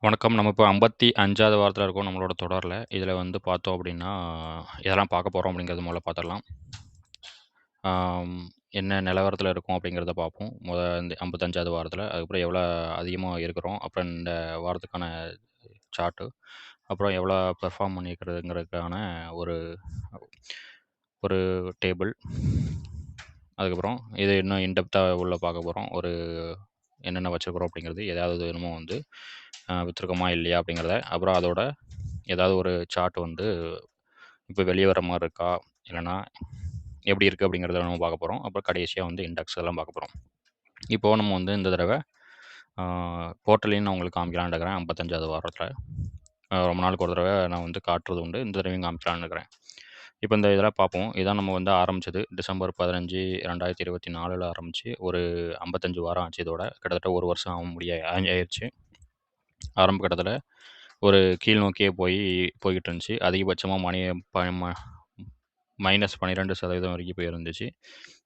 வணக்கம். நம்ம இப்போ 55வது வாரத்தில இருக்கோம் நம்மளோட தொடர்ல. இதில வந்து பார்த்தோம் அப்படின்னா, எதெல்லாம் பார்க்க போறோம் அப்படிங்கிறது முதல்ல பார்த்துடலாம். ஆம், என்ன நிலவரத்தில இருக்கோம் அப்படிங்கிறத பார்ப்போம். இந்த 55வது வாரத்தில. அதுக்கப்புறம் எவ்வளோ அதிகமா இருக்கிறோம். அப்புறம் இந்த வாரத்துக்கான சார்ட்டு. அப்புறம் எவ்வளோ பெர்ஃபார்ம் பண்ணியிருக்கிறதுங்கிறதுக்கான ஒரு ஒரு டேபிள். அதுக்கப்புறம் இது இன்னும் இன்டெப்த்தா உள்ள பார்க்க போறோம். என்னென்ன வச்சிருக்கிறோம் அப்படிங்கிறது, ஏதாவது என்னமோ வந்து வித்துருக்கோமா இல்லையா அப்படிங்கிறத, அப்புறம் அதோட ஏதாவது ஒரு சார்ட் வந்து இப்போ வெளிய வர மாரி இருக்கா? இல்லன்னா எப்படி இருக்கு அப்படிங்கிறத நம்ம பார்க்க போறோம். அப்புறம் கடைசியா வந்து இண்டெக்ஸ் எல்லாம் பார்க்க போறோம். இப்போ நம்ம வந்து இந்த தடவ ஆ போர்ட்டலையும் நான் உங்களுக்கு காமிக்கலாம்னு இருக்கிறேன் 55வது வாரத்தில. ரொம்ப நாளுக்கு ஒரு தடவ நான் வந்து காட்டுறது உண்டு. இந்த தடவையும் காமிக்கலாம்னு இருக்கிறேன். இப்போ இந்த இதெல்லாம் பார்ப்போம். இதான் நம்ம வந்து ஆரம்பிச்சது. டிசம்பர் 15, 2024ல ஆரம்பிச்சு ஒரு 55 வாரம் ஆச்சு இதோட. கிட்டத்தட்ட 1 வருஷம் ஆயிருச்சு. ஆரம்ப கட்டத்தில ஒரு கீழ் நோக்கியே போய்க்கிட்டு இருந்துச்சு. அதிகபட்சமா ப ம -12% வரைக்கும் போயிருந்துச்சு.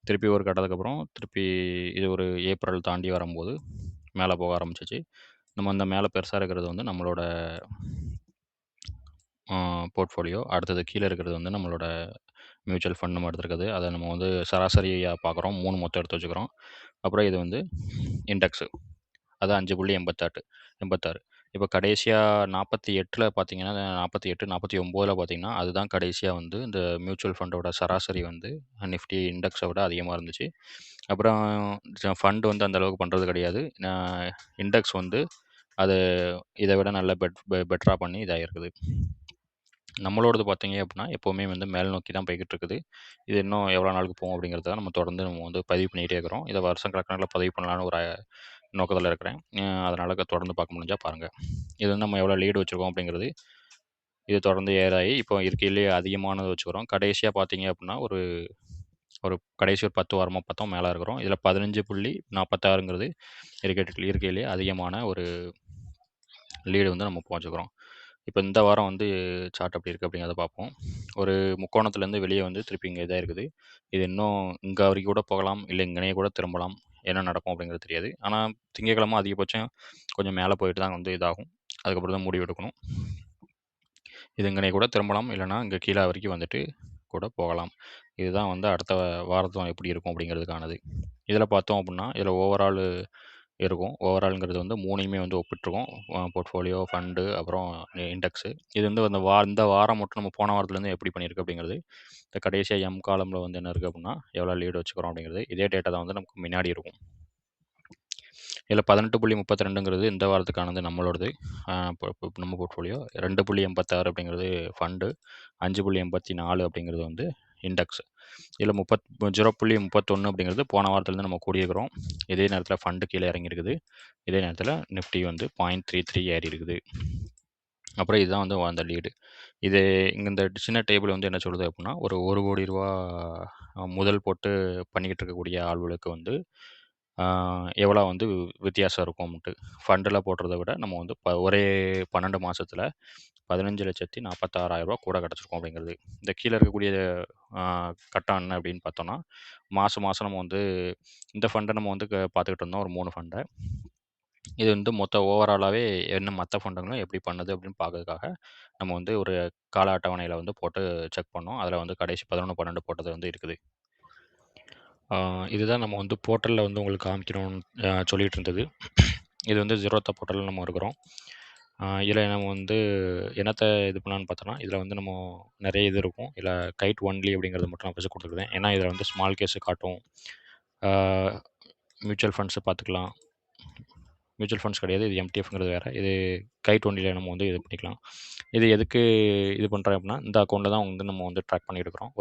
திருப்பி ஒரு கட்டத்துக்கு அப்புறம் திருப்பி இது ஒரு ஏப்ரல் தாண்டி வரும்போது மேல போக ஆரம்பிச்சுச்சு. நம்ம அந்த மேல பெருசா இருக்கிறது வந்து நம்மளோட போர்ட்ஃபோலியோ. அடுத்தது கீழ இருக்கிறது வந்து நம்மளோட மியூச்சுவல் ஃபண்ட் நம்ம எடுத்திருக்குது. அத நம்ம வந்து சராசரியா பார்க்குறோம். 3 மொத்தம் எடுத்து வச்சுக்கிறோம். அப்புறம் இது வந்து இண்டெக்ஸு. அது 5.86 86. இப்போ கடைசியா 48ல பார்த்தீங்கன்னா, 48, 49ல பார்த்தீங்கன்னா, அதுதான் கடைசியா வந்து இந்த மியூச்சுவல் ஃபண்டோட சராசரி வந்து நிஃப்டி இண்டெக்ஸ விட அதிகமா இருந்துச்சு. அப்புறம் ஃபண்ட் வந்து அந்த அளவுக்கு பண்றது கிடையாது. இண்டெக்ஸ் வந்து அது இத விட நல்ல பெட்டரா பண்ணி இதாகிருக்குது. நம்மளோடது பார்த்தீங்க அப்படின்னா, எப்பவுமே வந்து மேல் நோக்கி தான் போய்க்கிட்டு இருக்குது. இது இன்னும் எவ்வளோ நாளுக்கு போகும் அப்படிங்கிறத நம்ம வந்து பதிவு பண்ணிக்கிட்டே இருக்கிறோம். இத வருஷம் கணக்குல பதிவு பண்ணலான்னு ஒரு நோக்கத்தில இருக்கிறேன். அதனால தொடர்ந்து பார்க்க முடிஞ்சா பாருங்க. இது வந்து நம்ம எவ்வளோ லீடு வச்சிருக்கோம் அப்படிங்கிறது, இது தொடர்ந்து ஏறாகி இப்போ இருக்கையிலேயே அதிகமானது வச்சுக்கிறோம். கடைசியா பார்த்தீங்க அப்படின்னா, ஒரு ஒரு கடைசி ஒரு 10 வாரமா பார்த்தோம் மேல இருக்கிறோம். இதில 15.46ங்கிறது இருக்கையிலேயே அதிகமான ஒரு லீடு வந்து நம்ம வச்சுக்கிறோம். இப்போ இந்த வாரம் வந்து சார்ட் எப்படி இருக்குது அப்படிங்கிறத பார்ப்போம். ஒரு முக்கோணத்துலேருந்து வெளியே வந்து திருப்பி இங்கே இதா இருக்குது. இது இன்னும் இங்க வரைக்கும் கூட போகலாம். இல்ல இங்கனயே கூட திரும்பலாம். என்ன நடக்கும் அப்படிங்கிறது தெரியாது. ஆனா திங்கட்கிழமை அதிகபட்சம் கொஞ்சம் மேல போயிட்டு தான் வந்து இதாகும். அதுக்கப்புறம் தான் முடிவு எடுக்கணும். இது இங்கனயே கூட திரும்பலாம். இல்லன்னா இங்க கீழ வரைக்கும் வந்துட்டு கூட போகலாம். இதுதான் வந்து அடுத்த வாரத்தும் எப்படி இருக்கும் அப்படிங்கிறதுக்கானது. இதில பார்த்தோம் அப்படின்னா, இதில ஓவரால் இருக்கும். ஓவரால்ங்கிறது வந்து 3யுமே வந்து ஒப்பிட்டுருக்கும். போர்ட்ஃபோலியோ, ஃபண்டு அப்புறம் இண்டெக்ஸு. இது வந்து இந்த வாரம் மட்டும் நம்ம போன வாரத்துலேருந்து எப்படி பண்ணியிருக்கு அப்படிங்கிறது, இந்த கடைசியா காலம்ல வந்து என்ன இருக்கு அப்படின்னா, எவ்வளோ லீடு வச்சுக்கிறோம் அப்படிங்கிறது. இதே டேட்டா தான் வந்து நமக்கு முன்னாடி இருக்கும். இதில 18.32ங்கிறது இந்த வாரத்துக்கானது நம்மளோடது. நம்ம போர்ட்ஃபோலியோ. 2.86 அப்படிங்கிறது ஃபண்டு. 5.84 அப்படிங்கிறது வந்து இண்டெக்ஸ். இதில 0.31 அப்படிங்கிறது போன வாரத்துலேருந்து நம்ம கூடியிருக்கிறோம். இதே நேரத்தில ஃபண்டு கீழ இறங்கியிருக்குது. இதே நேரத்தில நிஃப்டி வந்து 0.33 ஏறி இருக்குது. அப்புறம் இதுதான் வந்து அந்த லீடு. இது இந்த சின்ன டேபிள் வந்து என்ன சொல்லுது அப்படின்னா, ஒரு ரூ. 1,00,00,000 முதல் போட்டு பண்ணிக்கிட்டு இருக்கக்கூடிய ஆள்களுக்கு வந்து எவ்வளோ வந்து வித்தியாசம் இருக்கும்ன்ட்டு. ஃபண்டுல போடுறத விட நம்ம வந்து ஒரே 12 மாசத்துல ரூ. 15,46,000 கூட கிடச்சிருக்கும் அப்படிங்கிறது. இந்த கீழ இருக்கக்கூடிய அ கட்டம் என்ன அப்படின்னு பார்த்தோம்னா, மாசம் மாசம் நம்ம வந்து இந்த ஃபண்ட நம்ம வந்து பார்த்துக்கிட்டு இருந்தோம் ஒரு 3 ஃபண்ட. இது வந்து மொத்த ஓவராலாவே என்ன மத்த ஃபண்டுங்களும் எப்படி பண்ணுது அப்படின்னு பார்க்கறதுக்காக, நம்ம வந்து ஒரு கால அட்டவணையில வந்து போட்டு செக் பண்ணோம். அதில வந்து கடைசி 11, 12 போட்டது வந்து இருக்குது. ஆ இதுதான் நம்ம வந்து போர்ட்டல்ல வந்து உங்களுக்கு காமிக்கணும்னு சொல்லிட்டு இருந்தது. இது வந்து ஜீரோத்தா போர்ட்டல்ல நம்ம இருக்கிறோம். இதில நம்ம வந்து என்னத்த இது பண்ணலான்னு பார்த்தோம்னா, இதில வந்து நம்ம நெறைய இது இருக்கும். இதில கைட் ஒன்லி அப்படிங்கிறத மட்டும் நான் ஃபர்ஸ்ட் குடுத்துருக்கேன். ஏன்னா, இதில வந்து ஸ்மால் கேஸ் காட்டும். ஆ மியூச்சுவல் ஃபண்ட்ஸ் பார்த்துக்கலாம். மியூச்சுவல் ஃபண்ட்ஸ் கிடையாது. இது எம்டிஎஃப்ங்கிறது வேற. இது கைட் ஒன்லில நம்ம வந்து இது பண்ணிக்கலாம். இது எதுக்கு இது பண்றேன் அப்படின்னா, இந்த அக்கவுண்ட்ல தான் வந்து நம்ம வந்து ட்ராக் பண்ணிட்டு இருக்கிறோம்.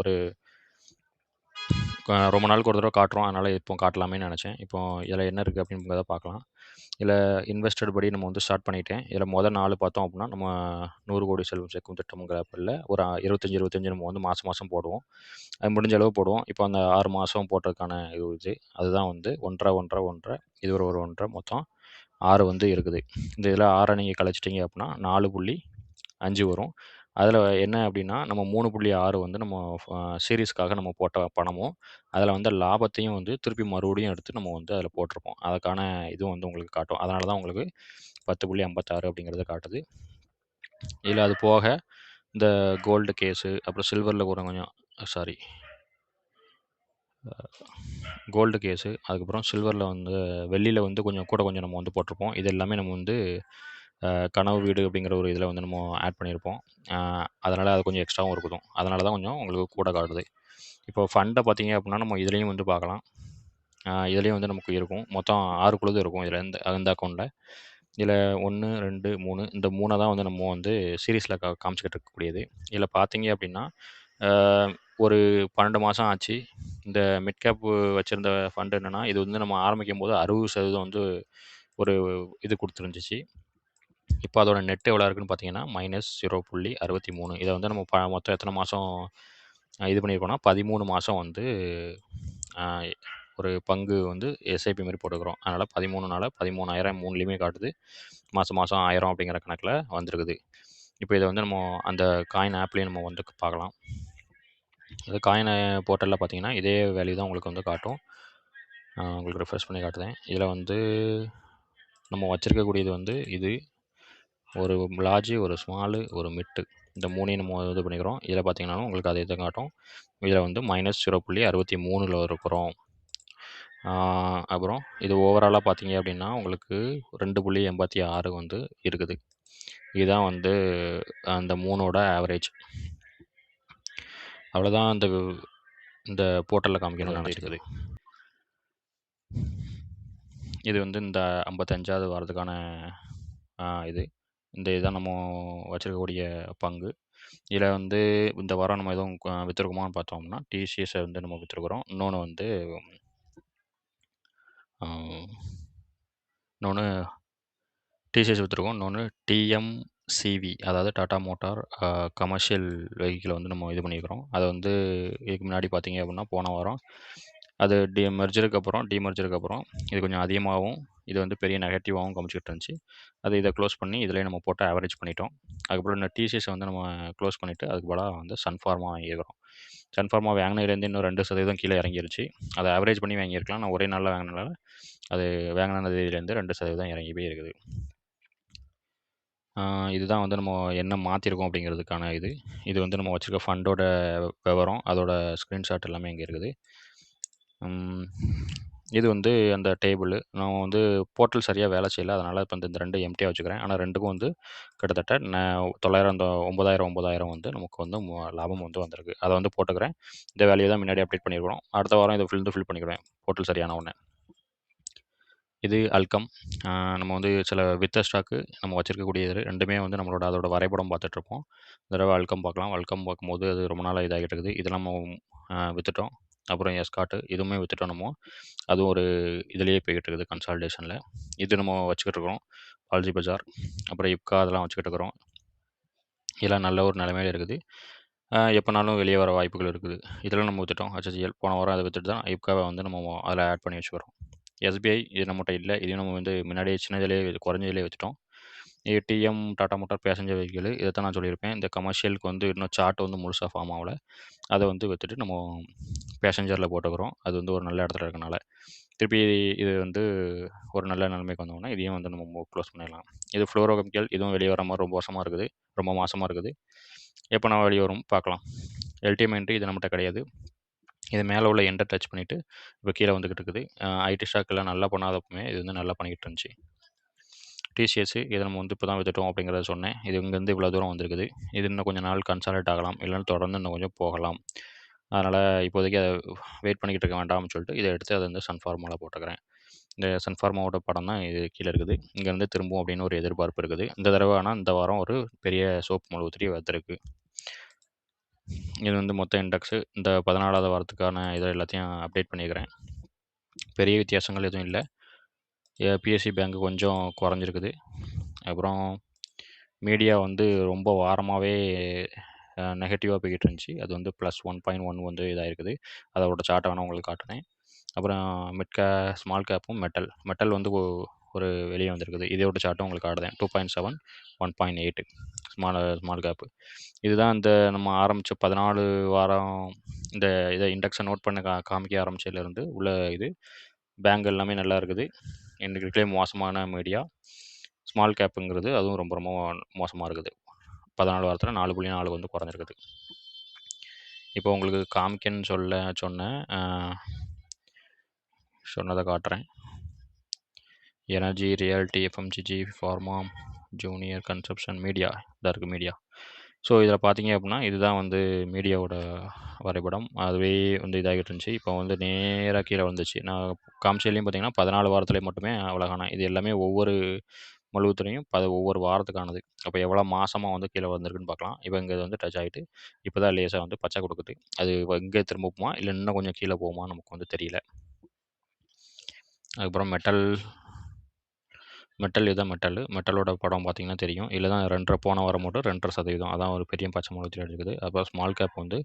ரொம்ப நாளுக்கு ஒரு தடவ காட்டுறோம். அதனால இப்போ காட்டலாமேன்னு நெனச்சேன். இப்போ இதில என்ன இருக்கு அப்படிங்கிறத பார்க்கலாம். இதில இன்வெஸ்டட் படி நம்ம வந்து ஸ்டார்ட் பண்ணிட்டேன். இதில 4 பார்த்தோம் அப்படின்னா, நம்ம 100,00,00,000 செல்வம் சேர்க்கும் திட்டம்ங்கிற ஆப்பில ஒரு 25, 25 நம்ம வந்து மாசம் மாசம் போடுவோம். அது முடிஞ்ச அளவு போடுவோம். இப்போ அந்த 6 மாசம் போட்டதுக்கான இது. அதுதான் வந்து 1 1/2 1 1/2 இது ஒரு 1 1/2 மொத்தம் 6 வந்து இருக்குது. இந்த இதில 6 நீங்க கழிச்சிட்டீங்க அப்படின்னா 4.5 வரும். அதில என்ன அப்டின்னா, நம்ம 3.6 வந்து நம்ம சீரிஸ்க்காக நம்ம போட்ட பணமும், அதில வந்த லாபத்தையும் வந்து திருப்பி மறுபடியும் எடுத்து நம்ம வந்து அதில போட்டிருப்போம். அதுக்கான இதுவும் வந்து உங்களுக்கு காட்டும். அதனால தான் உங்களுக்கு 10.56 அப்படிங்கிறத காட்டுது. இதில அது போக இந்த கோல்டு கேஸு, அப்புறம் சில்வர்ல கூட கொஞ்சம் சாரி கோல்டு கேஸு, அதுக்கப்புறம் சில்வர்ல வந்து வெள்ளியில வந்து கொஞ்சம் நம்ம வந்து போட்டிருப்போம். இது எல்லாமே நம்ம வந்து கனவு வீடு அப்படிங்கிற ஒரு இதில வந்து நம்ம ஆட் பண்ணியிருப்போம். அ அதனால அது கொஞ்சம் எக்ஸ்ட்ராவும் இருக்கும். அதனால தான் கொஞ்சம் உங்களுக்கு கூட காட்டுது. இப்போ ஃபண்ட பார்த்தீங்க அப்படின்னா, நம்ம இதுலயும் வந்து பார்க்கலாம். இதுலயும் வந்து நமக்கு இருக்கும். மொத்தம் 6 குழுது இருக்கும் இதுல இந்த அக்கவுண்ட்ல. இதில 1, 2, 3 இந்த 3 தான் வந்து நம்ம வந்து சீரிஸ்ல காமிச்சுக்கிட்டு இருக்கக்கூடியது. இதில பார்த்தீங்க அப்படின்னா, அ ஒரு 12 மாசம் ஆச்சு. இந்த மிட் கேப் வச்சிருந்த ஃபண்ட் என்னன்னா, இது வந்து நம்ம ஆரம்பிக்கும்போது 60% வந்து ஒரு இது குடுத்துருந்துச்சு. இப்போ அதோட நெட் எவ்வளோ இருக்குன்னு பார்த்தீங்கன்னா, -0.63 இத வந்து நம்ம மொத்தம் எத்தன மாசம் இது பண்ணியிருக்கோம்னா, 13 மாசம் வந்து அ ஒரு பங்கு வந்து எஸ்ஐபி மாரி போட்டுக்கிறோம். அதனால 13னால 13,000 3லயுமே காட்டுது. மாசம் மாசம் 1000 அப்படிங்கிற கணக்குல வந்திருக்குது. இப்போ இத வந்து நம்ம அந்த காயின் ஆப்லயே நம்ம வந்து பார்க்கலாம். அது காயின் போர்ட்டல்ல பார்த்தீங்கன்னா, இதே வேல்யூ தான் உங்களுக்கு வந்து காட்டும். உங்களுக்கு ரிஃப்ரெஷ் பண்ணி காட்டுதேன். இதில வந்து நம்ம வச்சிருக்கக்கூடியது வந்து இது ஒரு லார்ஜ், ஒரு ஸ்மாலு, ஒரு மிட்டு. இந்த 3யும் நம்ம இது பண்ணிக்கிறோம். இதில பார்த்தீங்கன்னாலும் உங்களுக்கு அதே தான் காட்டும். இதில வந்து -0.63ல இருக்கிறோம். அப்புறம் இது ஓவராலா பார்த்தீங்க அப்படின்னா, உங்களுக்கு 2.86 வந்து இருக்குது. இதுதான் வந்து அந்த 3ஓட ஆவரேஜ். அவ்வளோதான் இந்த போர்ட்டல்ல காமிக்கணும்னு வந்து நெனச்சது. இருக்குது. இது வந்து இந்த 55வது வாரத்துக்கான இது. இந்த இதுதான் நம்ம வச்சிருக்கக்கூடிய பங்கு. இதில வந்து இந்த வாரம் நம்ம எதுவும் வித்துருக்கோமான்னு பார்த்தோம்னா, டிசிஎஸ வந்து நம்ம வித்துருக்குறோம். அ இன்னொன்னு டிசிஎஸ் வித்துருக்கோம். இன்னொன்னு டிஎம்சிவி அதாவது டாடா மோட்டார் கமர்ஷியல் வெஹிக்கிள வந்து நம்ம இது பண்ணியிருக்கிறோம். அத வந்து இதுக்கு முன்னாடி பார்த்தீங்க அப்படின்னா, போன வாரம் அது டீமெர்ஜருக்கு அப்புறம் இது கொஞ்சம் அதிகமாவும், இது வந்து பெரிய நெகட்டிவாவும் காமிச்சுக்கிட்டு இருந்துச்சு. இத க்ளோஸ் பண்ணி இதிலேயே நம்ம போட்டு ஆவரேஜ் பண்ணிட்டோம். அதுக்கப்புறம் இந்த டிசிஎஸ வந்து நம்ம க்ளோஸ் பண்ணிட்டு, அதுக்கு பதிலா வந்து சன்ஃபார்மா வாங்கியிருக்கிறோம். சன்ஃபார்மா வாங்கினதுலேருந்து இன்னும் 2% கீழ இறங்கிருச்சு. அத ஆவரேஜ் பண்ணி வாங்கியிருக்கலாம். நான் ஒரே நாள்ல வாங்கினனால, அது வாங்கின தேதியிலேருந்து 2% இறங்கி போய் இருக்குது. இதுதான் வந்து நம்ம என்ன மாத்தியிருக்கோம் அப்படிங்கிறதுக்கான இது. இது வந்து நம்ம வச்சிருக்க ஃபண்டோட விவரம், அதோட ஸ்க்ரீன்ஷாட் எல்லாமே இங்க இருக்குது. ம். இது வந்து அந்த டேபிளு. நான் வந்து போர்ட்டல் சரியா வேலை செய்யல. அதனால இப்ப இந்த 2 எம்ப்டியா வச்சுக்கிறேன். ஆனா 2க்கும் வந்து கிட்டத்தட்ட 9,000 9,000 9,000 வந்து நமக்கு வந்து லாபம் வந்து வந்திருக்கு. அத வந்து போட்டுக்கிறேன். இந்த வேல்யூ தான் முன்னாடி அப்டேட் பண்ணியிருக்கிறோம். அடுத்த வாரம் இத ஃபில் பண்ணிக்கிடுவேன். போர்ட்டல் சரியான உடனே. இது அல்கம். நம்ம வந்து சில வித்த ஸ்டாக்கு நம்ம வச்சிருக்கக்கூடியது 2மே வந்து நம்மளோட அதோட வரைபடம் பார்த்துட்ருப்போம். இந்த தடவ அல்கம் பார்க்கலாம். அல்கம் பார்க்கும்போது அது ரொம்ப நாளா இதாகிட்டு இருக்குது. இதெல்லாம் நம்ம வித்துட்டோம். அப்புறம் எஸ்கார்ட் இதுவுமே வித்துட்டோம் நம்ம. அதுவும் ஒரு இதிலேயே போய்கிட்டு இருக்குது கன்சாலிடேஷன்ல. இது நம்ம வச்சுக்கிட்டு இருக்கிறோம். பால்ஜி பஜார், அப்புறம் இப்கா அதெல்லாம் வச்சுக்கிட்டு இருக்கிறோம். இதெல்லாம் நல்ல ஒரு நிலைமையில இருக்குது. எப்போனாலும் வெளியே வர வாய்ப்புகள் இருக்குது. இதெல்லாம் நம்ம வித்துட்டோம். HCL போன வாரம் அத வித்துட்டு தான் IPCAவ வந்து நம்ம அதில ஆட் பண்ணி வச்சுக்கிறோம். SBI இது நம்மட்ட இல்ல. இதையும் நம்ம வந்து முன்னாடியே சின்னதிலேயே குறைஞ்சதிலேயே வித்துட்டோம். இது TM Tata motor passenger vehicle இத தான் நான் சொல்லியிருப்பேன். இந்த கமர்ஷியலுக்கு வந்து இன்னும் சார்ட் வந்து முழுசா ஃபார்ம் ஆவல. அத வந்து வித்துட்டு நம்ம பேசஞ்சர்ல போட்டுக்கிறோம். அது வந்து ஒரு நல்ல இடத்துல இருக்கனால. திருப்பி இது வந்து ஒரு நல்ல நிலைமைக்கு வந்தோம்னா, இதையும் வந்து நம்ம க்ளோஸ் பண்ணிடலாம். இது ஃப்ளோரோகெமிக்கல் இதுவும் வெளிய வர மாரி ரொம்ப வருஷமா இருக்குது. ரொம்ப மாசமா இருக்குது. எப்போ நான் வெளிய வரும் பார்க்கலாம். எல்டிஎம் என்ட்ரி இது நம்மட்ட கிடையாது. இது மேல உள்ள எண்ட டச் பண்ணிட்டு, இப்போ கீழ வந்துகிட்டு இருக்குது. ஐடி ஸ்டாக்லாம் நல்லா பண்ணாதப்பமே இது வந்து நல்லா பண்ணிக்கிட்டு இருந்துச்சு. டிசிஎஸ் இத நம்ம வந்து இப்போ தான் வித்துட்டோம் அப்படிங்கிறத சொன்னேன். இது இங்கேருந்து இவ்வளோ தூரம் வந்திருக்குது. இது இன்னும் கொஞ்சம் நாள் கன்சாலிடேட் ஆகலாம். இல்லைன்னா தொடர்ந்து இன்னும் கொஞ்சம் போகலாம். அதனால இப்போதைக்கு அத வெயிட் பண்ணிக்கிட்டு இருக்க வேண்டாம்னு சொல்லிட்டு, இத எடுத்து அத வந்து சன்ஃபார்மால போட்டுக்கிறேன். இந்த சன்ஃபார்மாவோட படம் தான் இது கீழ இருக்குது. இங்கேருந்து திரும்பும் அப்படின்னு ஒரு எதிர்பார்ப்பு இருக்குது. இந்த தடவ ஆனா இந்த வாரம் ஒரு பெரிய சோப்பு மழுவுத்திரி வந்திருக்கு. இது வந்து மொத்த இண்டெக்ஸு. இந்த 14வது வாரத்துக்கான இத எல்லாத்தையும் அப்டேட் பண்ணியிருக்கிறேன். பெரிய வித்தியாசங்கள் எதுவும் இல்ல. பிஎஸ்சி பேங்க் கொஞ்சம் குறைஞ்சிருக்குது. அப்புறம் மீடியா வந்து ரொம்ப வாரமாவே நெகட்டிவா போய்க்கிட்டு இருந்துச்சு. அது வந்து +1.1 வந்து இதாயிருக்குது. அதோட சார்ட்ட வேணா உங்களுக்கு காட்டுறேன். அப்புறம் ஸ்மால் கேப்பும் மெட்டல் வந்து ஒரு வெளிய வந்திருக்குது. இதோட சார்ட்டும் உங்களுக்கு காட்டுதேன். 2.7, 1.8 ஸ்மால் ஸ்மால் கேப்பு. இதுதான் இந்த நம்ம ஆரம்பித்த 14 வாரம் இந்த இதை இண்டெக்ஸை நோட் பண்ண காமிக்க ஆரம்பிச்சதுலேருந்து உள்ள இது பேங்க் எல்லாமே நல்லா இருக்குது. இன்றைக்கு இருக்கிற மோசமான மீடியா ஸ்மால் கேப்புங்கிறது அதுவும் ரொம்ப ரொம்ப மோசமாக இருக்குது. 14 வாரத்தில் 4.4 வந்து குறைஞ்சிருக்குது. இப்போ உங்களுக்கு காமிக்கன்னு சொன்னதை காட்டுறேன். Energy, reality, FMCG, pharma, junior, consumption, media. இதாக இருக்குது மீடியா. ஸோ இதில் பார்த்தீங்க அப்படின்னா இதுதான் வந்து மீடியாவோட வரைபடம். அதுவே வந்து இதாகிட்டு இருந்துச்சு. இப்போ வந்து நேராக கீழே வந்துச்சு. நான் காமிச்சதுலேயும் பார்த்தீங்கன்னா 14 வாரத்துலேயே மட்டுமே அவ்வளோகான இது எல்லாமே ஒவ்வொரு மழுவத்துலையும் ஒவ்வொரு வாரத்துக்கானது. அப்போ எவ்வளோ மாதமாக வந்து கீழே வந்திருக்குன்னு பார்க்கலாம். இப்போ இங்கே வந்து டச் ஆகிட்டு இப்போ தான் லேசாக வந்து பச்சை கொடுக்குது. அது இங்கே திரும்புமா இல்லை இன்னும் கொஞ்சம் கீழே போகுமா நமக்கு வந்து தெரியல. அதுக்கப்புறம் இதுதான் மெட்டலோட படம் பார்த்தீங்கன்னா தெரியும். இதில் தான் 2.5 போன வாரம் மட்டும் 2.5%. அதான் ஒரு பெரிய பச்சை மழுவத்தில் இருக்குது. அப்புறம் ஸ்மால் கேப் வந்து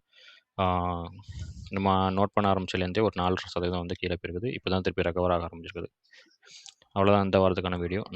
நம்ம நோட் பண்ண ஆரம்பிச்சதுலேருந்தே ஒரு 4.5% வந்து கீழே போயிருக்குது. இப்போ தான் திருப்பி ரெக்கவர் ஆக ஆரம்பிச்சிருக்குது. அவ்வளோதான் இந்த வாரத்துக்கான வீடியோ.